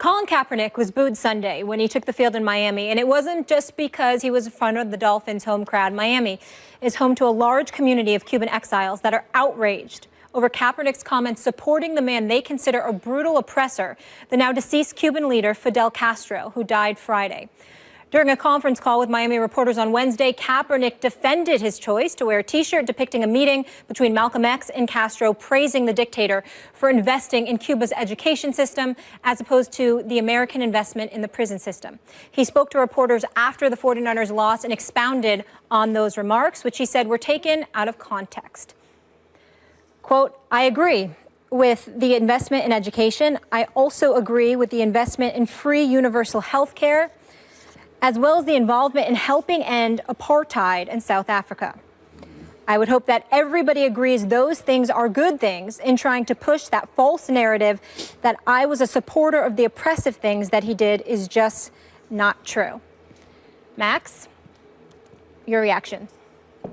Colin Kaepernick was booed Sunday when he took the field in Miami, and it wasn't just because he was in front of the Dolphins' home crowd. Miami is home to a large community of Cuban exiles that are outraged over Kaepernick's comments supporting the man they consider a brutal oppressor, the now deceased Cuban leader Fidel Castro, who died Friday. During a conference call with Miami reporters on Wednesday, Kaepernick defended his choice to wear a T-shirt depicting a meeting between Malcolm X and Castro, praising the dictator for investing in Cuba's education system as opposed to the American investment in the prison system. He spoke to reporters after the 49ers lost and expounded on those remarks, which he said were taken out of context. Quote, "I agree with the investment in education. I also agree with the investment in free universal health care, as well as the involvement in helping end apartheid in South Africa. I would hope that everybody agrees those things are good things in trying to push that false narrative that I was a supporter of the oppressive things that he did is just not true." Max, your reaction?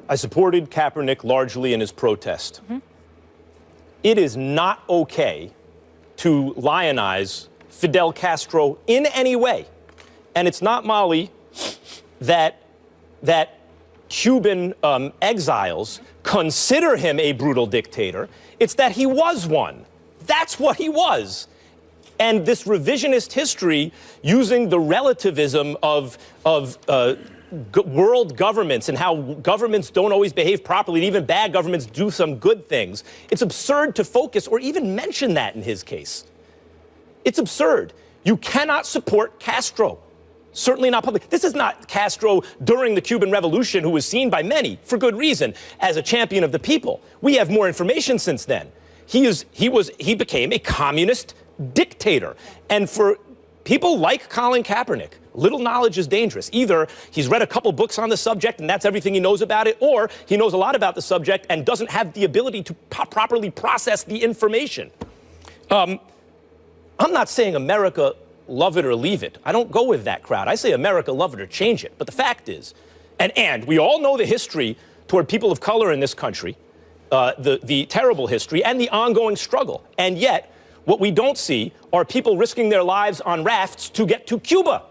I supported Kaepernick largely in his protest. It is not okay to lionize Fidel Castro in any way. And it's not, Molly, that Cuban exiles consider him a brutal dictator. It's that he was one. That's what he was. And this revisionist history using the relativism of world governments and how governments don't always behave properly, and even bad governments do some good things. It's absurd to focus or even mention that in his case. It's absurd. You cannot support Castro. Certainly not public. This is not Castro during the Cuban Revolution, who was seen by many, for good reason, as a champion of the people. We have more information since then. He became a communist dictator. And for people like Colin Kaepernick, little knowledge is dangerous. Either he's read a couple books on the subject and that's everything he knows about it, or he knows a lot about the subject and doesn't have the ability to properly process the information. I'm not saying America love it or leave it. I don't go with that crowd. I say America love it or change it. But the fact is, and we all know the history toward people of color in this country, the terrible history and the ongoing struggle. And yet, what we don't see are people risking their lives on rafts to get to Cuba.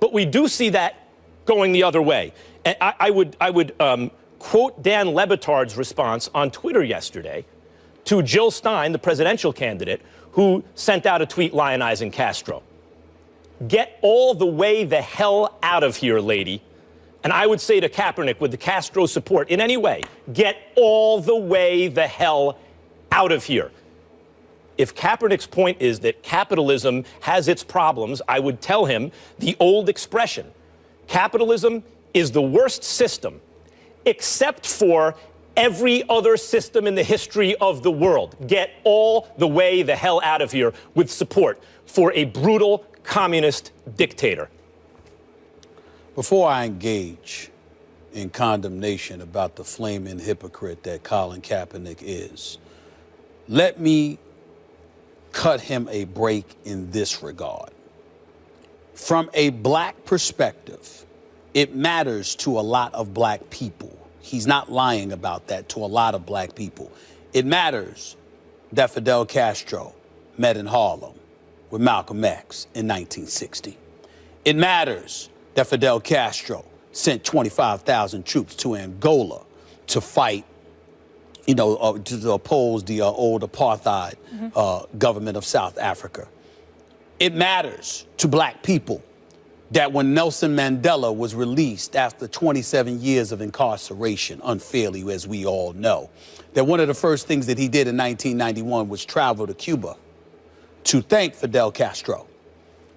But we do see that going the other way. And I would quote Dan Le Batard's response on Twitter yesterday to Jill Stein, the presidential candidate, who sent out a tweet lionizing Castro. "Get all the way the hell out of here, lady." And I would say to Kaepernick, with the Castro support in any way, get all the way the hell out of here. If Kaepernick's point is that capitalism has its problems, I would tell him the old expression: capitalism is the worst system, except for every other system in the history of the world. Get all the way the hell out of here with support for a brutal communist dictator. Before I engage in condemnation about the flaming hypocrite that Colin Kaepernick is, let me cut him a break in this regard. From a black perspective, it matters to a lot of black people. He's not lying about that to a lot of black people. It matters that Fidel Castro met in Harlem with Malcolm X in 1960. It matters that Fidel Castro sent 25,000 troops to Angola to fight, to oppose the old apartheid government of South Africa. It matters to black people that when Nelson Mandela was released after 27 years of incarceration, unfairly, as we all know, that one of the first things that he did in 1991 was travel to Cuba to thank Fidel Castro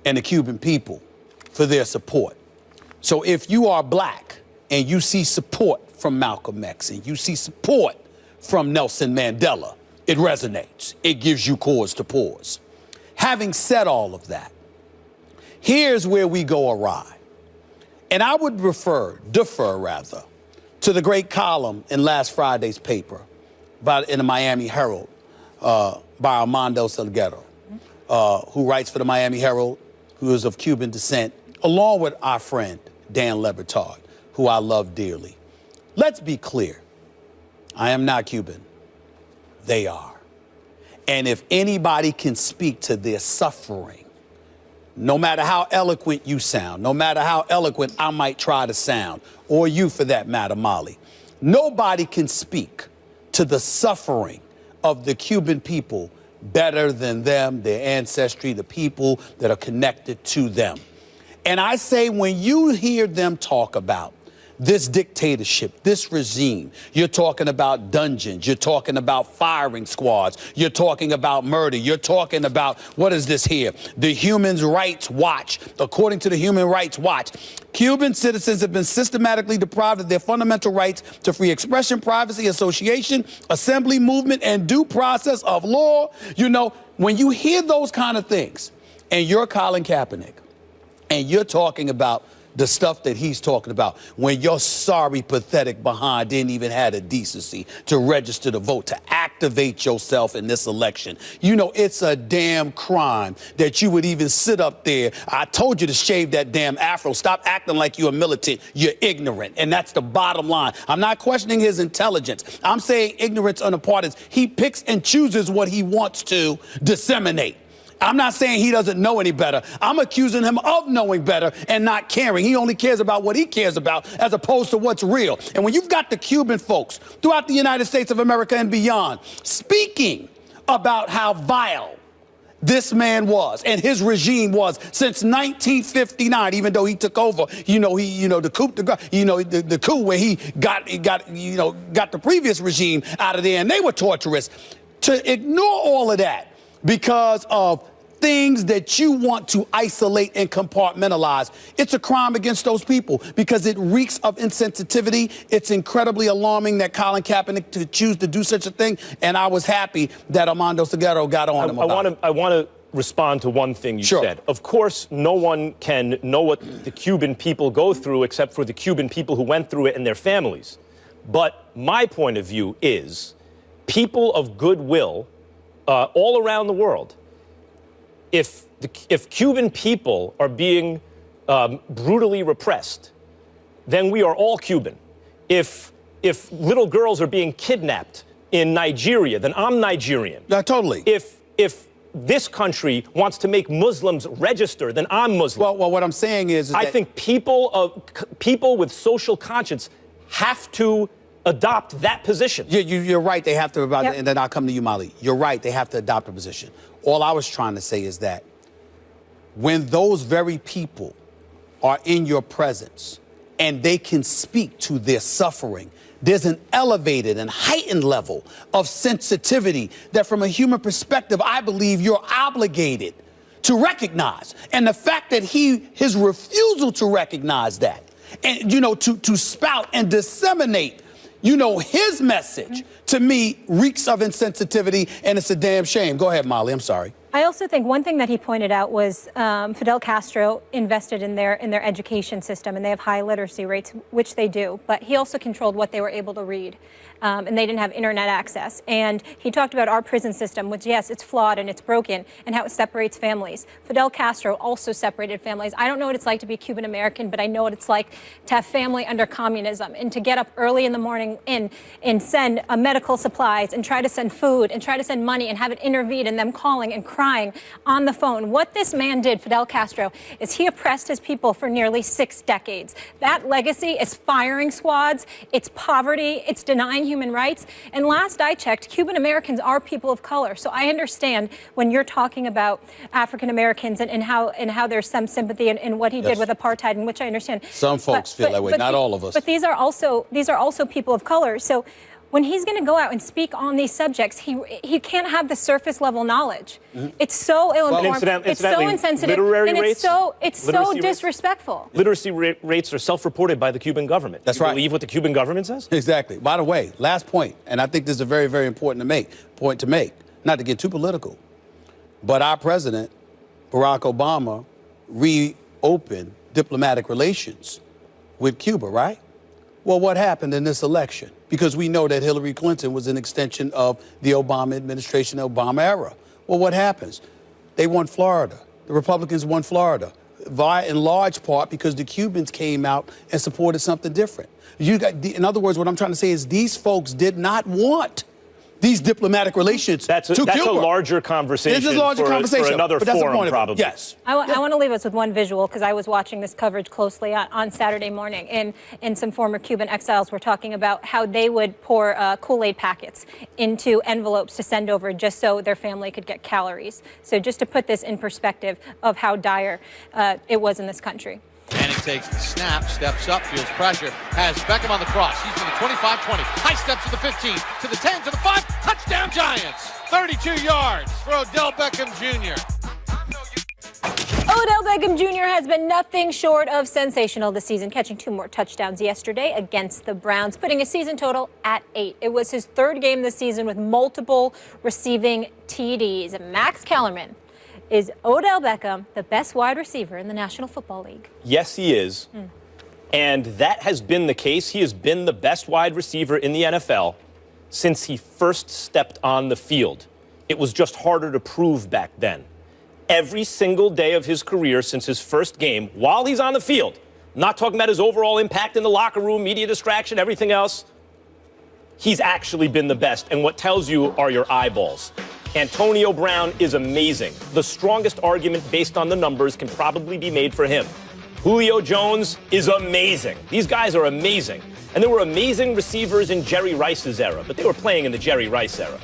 and the Cuban people for their support. So if you are black and you see support from Malcolm X and you see support from Nelson Mandela, it resonates. It gives you cause to pause. Having said all of that, here's where we go awry. And I would defer to the great column in last Friday's paper in the Miami Herald by Armando Salguero, who writes for the Miami Herald, who is of Cuban descent, along with our friend Dan Le Batard, who I love dearly. Let's be clear. I am not Cuban. They are. And if anybody can speak to their suffering, no matter how eloquent you sound, no matter how eloquent I might try to sound, or you for that matter, Molly, nobody can speak to the suffering of the Cuban people better than them, their ancestry, the people that are connected to them. And I say, when you hear them talk about this dictatorship, this regime, you're talking about dungeons, you're talking about firing squads, you're talking about murder, you're talking about, what is this here? The Human Rights Watch. According to the Human Rights Watch, Cuban citizens have been systematically deprived of their fundamental rights to free expression, privacy, association, assembly, movement, and due process of law. You know, when you hear those kind of things, and you're Colin Kaepernick, and you're talking about the stuff that he's talking about, when your sorry, pathetic behind didn't even have the decency to register to vote, to activate yourself in this election. You know, it's a damn crime that you would even sit up there. I told you to shave that damn afro. Stop acting like you're a militant. You're ignorant. And that's the bottom line. I'm not questioning his intelligence. I'm saying ignorance on the part is he picks and chooses what he wants to disseminate. I'm not saying he doesn't know any better. I'm accusing him of knowing better and not caring. He only cares about what he cares about as opposed to what's real. And when you've got the Cuban folks throughout the United States of America and beyond speaking about how vile this man was and his regime was since 1959, even though he took over, the coup where he got the previous regime out of there and they were torturous, to ignore all of that because of things that you want to isolate and compartmentalize. It's a crime against those people because it reeks of insensitivity. It's incredibly alarming that Colin Kaepernick to choose to do such a thing. And I was happy that Armando Salguero got on him about it. I want to respond to one thing you said. Of course, no one can know what the Cuban people go through except for the Cuban people who went through it and their families. But my point of view is people of goodwill all around the world, if Cuban people are being brutally repressed, then we are all Cuban. If little girls are being kidnapped in Nigeria, then I'm Nigerian. Yeah, totally. If this country wants to make Muslims register, then I'm Muslim. Well, what I'm saying is I think people with social conscience have to adopt that position. You're right. They have to, and then I'll come to you, Molly. You're right. They have to adopt a position. All I was trying to say is that when those very people are in your presence and they can speak to their suffering, there's an elevated and heightened level of sensitivity that from a human perspective, I believe you're obligated to recognize. And the fact that his refusal to recognize that and, to spout and disseminate his message, to me, reeks of insensitivity, and it's a damn shame. Go ahead, Molly. I'm sorry. I also think one thing that he pointed out was Fidel Castro invested in their education system, and they have high literacy rates, which they do. But he also controlled what they were able to read, and they didn't have internet access. And he talked about our prison system, which, yes, it's flawed and it's broken, and how it separates families. Fidel Castro also separated families. I don't know what it's like to be Cuban American, but I know what it's like to have family under communism and to get up early in the morning and send medical supplies and try to send food and try to send money and have it intervene and them calling and crying on the phone. What this man did, Fidel Castro, is he oppressed his people for nearly 6 decades. That legacy is firing squads, it's poverty, it's denying human rights. And last I checked, Cuban Americans are people of color. So I understand when you're talking about African Americans and how there's some sympathy in what he did with apartheid, in which I understand. Some folks feel that way, not all of us. But these are also people of color. So when he's going to go out and speak on these subjects, he can't have the surface level knowledge. Mm-hmm. It's so ill-informed, it's so insensitive, and it's so disrespectful. Literacy rates are self-reported by the Cuban government. That's right. Believe what the Cuban government says? Exactly. By the way, last point, and I think this is a very, very important point to make, not to get too political, but our president, Barack Obama, reopened diplomatic relations with Cuba, right? Well, what happened in this election? Because we know that Hillary Clinton was an extension of the Obama administration, the Obama era. Well, what happens? They won Florida. The Republicans won Florida, in large part because the Cubans came out and supported something different. In other words, what I'm trying to say is these folks did not want these diplomatic relations That's a larger conversation. This is a larger conversation for another but that's forum, the point probably. Yes. I want to leave us with one visual because I was watching this coverage closely on Saturday morning, and some former Cuban exiles were talking about how they would pour Kool-Aid packets into envelopes to send over just so their family could get calories. So just to put this in perspective of how dire it was in this country. Manning takes the snap, steps up, feels pressure, has Beckham on the cross. He's in the 25-20, high steps to the 15, to the 10, to the 5, touchdown Giants! 32 yards for Odell Beckham Jr. Odell Beckham Jr. has been nothing short of sensational this season, catching 2 more touchdowns yesterday against the Browns, putting his season total at 8. It was his 3rd game this season with multiple receiving TDs. And Max Kellerman, is Odell Beckham the best wide receiver in the National Football League? Yes, he is. And that has been the case. He has been the best wide receiver in the NFL since he first stepped on the field. It was just harder to prove back then. Every single day of his career since his first game, while he's on the field, I'm not talking about his overall impact in the locker room, media distraction, everything else, he's actually been the best. And what tells you are your eyeballs. Antonio Brown is amazing. The strongest argument based on the numbers can probably be made for him. Julio Jones is amazing. These guys are amazing. And there were amazing receivers in Jerry Rice's era, but they were playing in the Jerry Rice era.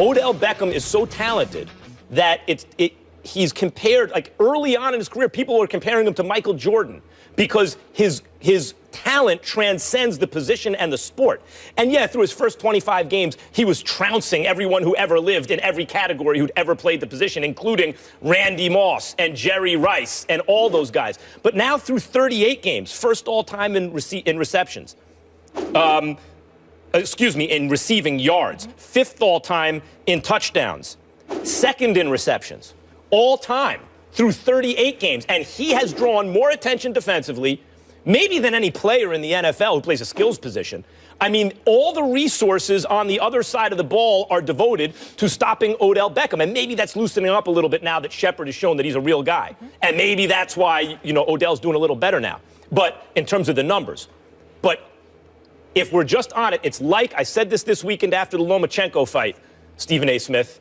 Odell Beckham is so talented that he's compared, like early on in his career, people were comparing him to Michael Jordan because his talent transcends the position and the sport. And yeah, through his first 25 games, he was trouncing everyone who ever lived in every category who'd ever played the position, including Randy Moss and Jerry Rice and all those guys. But now through 38 games, first all-time in receptions, in receiving yards, 5th all-time in touchdowns, 2nd in receptions, all-time through 38 games. And he has drawn more attention defensively, maybe than any player in the NFL who plays a skills position. I mean, all the resources on the other side of the ball are devoted to stopping Odell Beckham. And maybe that's loosening up a little bit now that Shepard has shown that he's a real guy. And maybe that's why, Odell's doing a little better now. But in terms of the numbers. But if we're just on it, it's like I said this weekend after the Lomachenko fight, Stephen A. Smith.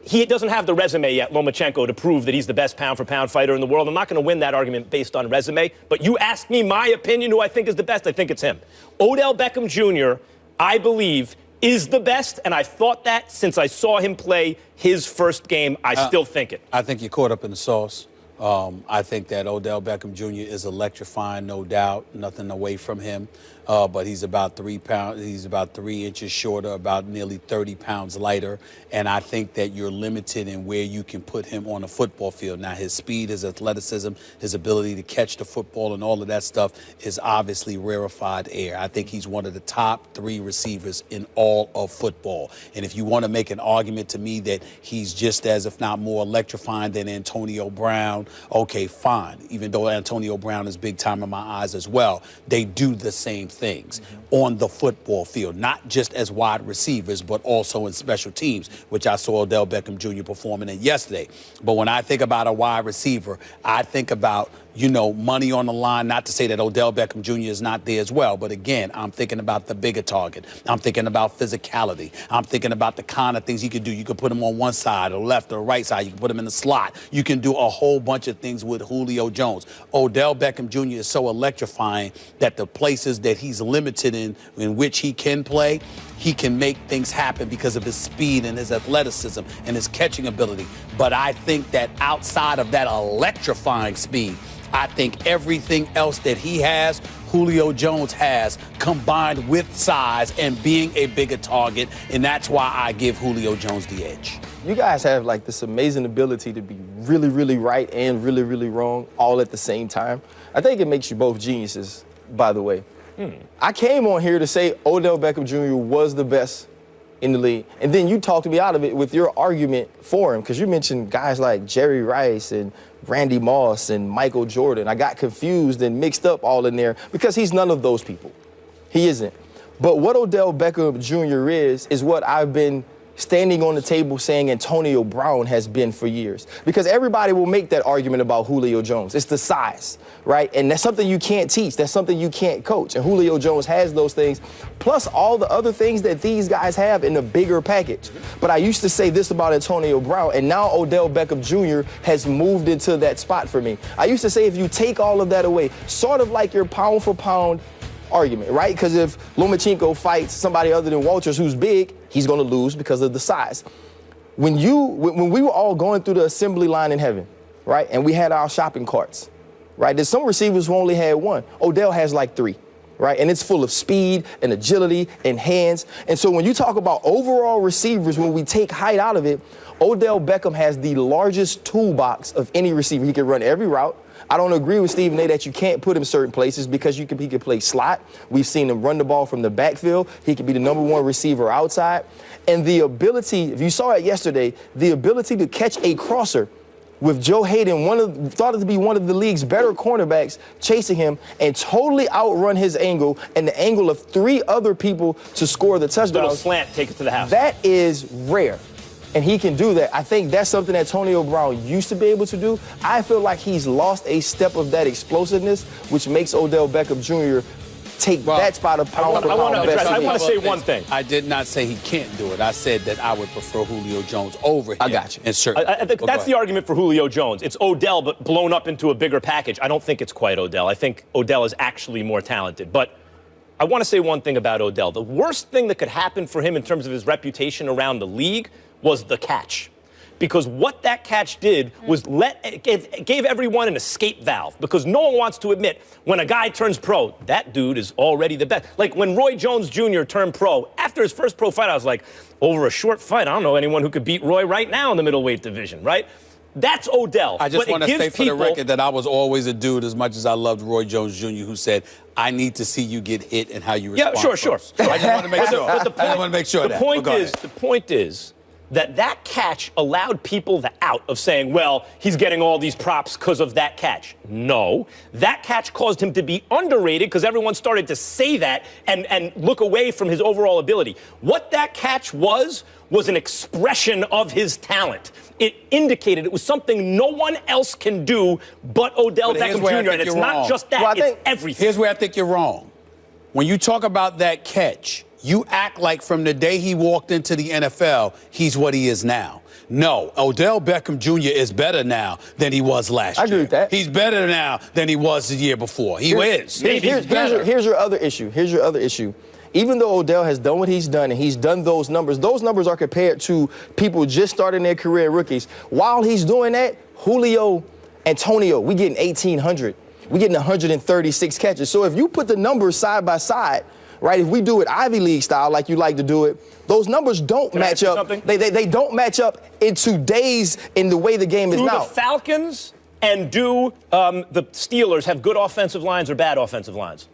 He doesn't have the resume yet, Lomachenko, to prove that he's the best pound-for-pound fighter in the world. I'm not going to win that argument based on resume. But you ask me my opinion, who I think is the best, I think it's him. Odell Beckham Jr., I believe, is the best, and I've thought that since I saw him play his first game. I still think it. I think you're caught up in the sauce. I think that Odell Beckham Jr. is electrifying, no doubt. Nothing away from him. But he's about 3 pounds. He's about 3 inches shorter, about nearly 30 pounds lighter. And I think that you're limited in where you can put him on a football field. Now, his speed, his athleticism, his ability to catch the football and all of that stuff is obviously rarefied air. I think he's one of the top 3 receivers in all of football. And if you want to make an argument to me that he's just as, if not more electrifying than Antonio Brown, okay, fine. Even though Antonio Brown is big time in my eyes as well, they do the same things on the football field, not just as wide receivers, but also in special teams, which I saw Odell Beckham Jr. performing in yesterday. But when I think about a wide receiver, I think about, money on the line, not to say that Odell Beckham Jr. is not there as well. But again, I'm thinking about the bigger target. I'm thinking about physicality. I'm thinking about the kind of things you could do. You could put him on one side or left or right side. You can put him in the slot. You can do a whole bunch of things with Julio Jones. Odell Beckham Jr. is so electrifying that the places that he's limited in which he can play, he can make things happen because of his speed and his athleticism and his catching ability. But I think that outside of that electrifying speed, I think everything else that he has, Julio Jones has, combined with size and being a bigger target, and that's why I give Julio Jones the edge. You guys have like this amazing ability to be really, really right and really, really wrong all at the same time. I think it makes you both geniuses, by the way. I came on here to say Odell Beckham Jr. was the best in the league, and then you talked me out of it with your argument for him, because you mentioned guys like Jerry Rice and Randy Moss and Michael Jordan. I got confused and mixed up all in there because he's none of those people. He isn't. But what Odell Beckham Jr. is what I've been standing on the table saying Antonio Brown has been for years. Because everybody will make that argument about Julio Jones. It's the size, right? And that's something you can't teach. That's something you can't coach. And Julio Jones has those things, plus all the other things that these guys have in a bigger package. But I used to say this about Antonio Brown, and now Odell Beckham Jr. has moved into that spot for me. I used to say if you take all of that away, sort of like your pound for pound argument, right? Because if Lomachenko fights somebody other than Walters who's big, he's going to lose because of the size. When we were all going through the assembly line in heaven, right, and we had our shopping carts, right, there's some receivers who only had one. Odell has like 3, right, and it's full of speed and agility and hands. And so when you talk about overall receivers, when we take height out of it, Odell Beckham has the largest toolbox of any receiver. He can run every route. I don't agree with Stephen A. that you can't put him certain places because he can play slot. We've seen him run the ball from the backfield. He can be the #1 receiver outside. And the ability, if you saw it yesterday, the ability to catch a crosser with Joe Hayden, thought to be one of the league's better cornerbacks, chasing him and totally outrun his angle and the angle of 3 other people to score the touchdown. Little slant, take it to the house. That is rare. And he can do that. I think that's something that Antonio Brown used to be able to do. I feel like he's lost a step of that explosiveness, which makes Odell Beckham Jr. take that spot of pound for pound. I want to say one thing. I did not say he can't do it. I said that I would prefer Julio Jones over him. I got you. I think that's the argument for Julio Jones. It's Odell, but blown up into a bigger package. I don't think it's quite Odell. I think Odell is actually more talented. But I want to say one thing about Odell. The worst thing that could happen for him in terms of his reputation around the league was the catch. Because what that catch did was gave everyone an escape valve. Because no one wants to admit when a guy turns pro, that dude is already the best. Like when Roy Jones Jr. turned pro, after his first pro fight, I was like, over a short fight, I don't know anyone who could beat Roy right now in the middleweight division, right? That's Odell. I just want to say for the record that I was always a dude, as much as I loved Roy Jones Jr., who said, I need to see you get hit and how you respond. Yeah, sure. I just want to make sure. The point is that catch allowed people the out of saying, well, he's getting all these props because of that catch. No, that catch caused him to be underrated because everyone started to say that and look away from his overall ability. What that catch was an expression of his talent. It indicated it was something no one else can do but Odell Beckham Jr., and it's not just that, it's everything. Here's where I think you're wrong. When you talk about that catch, you act like from the day he walked into the NFL, he's what he is now. No, Odell Beckham Jr. is better now than he was last year. I agree with that. He's better now than he was the year before. Here's your other issue. Even though Odell has done what he's done and he's done those numbers are compared to people just starting their career, rookies. While he's doing that, Julio, Antonio, we getting 1,800. We getting 136 catches. So if you put the numbers side by side, right, if we do it Ivy League style like you like to do it, those numbers don't match up. They don't match up in today's, in the way the game is now. Do the Falcons and do the Steelers have good offensive lines or bad offensive lines?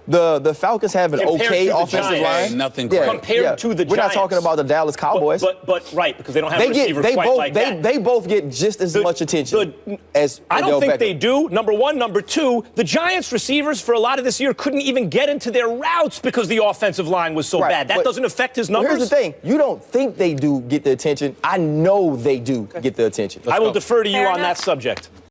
The Falcons have an okay offensive line. Nothing compared to the Giants. We're not talking about the Dallas Cowboys. But right, because they don't have receivers quite like that. They both get just as much attention as I don't Odell think Beckham. they do, number one. Number two, the Giants receivers for a lot of this year couldn't even get into their routes because the offensive line was so bad. That doesn't affect his numbers. Here's the thing. You don't think they do get the attention. I know they do get the attention. I will defer to you on that subject.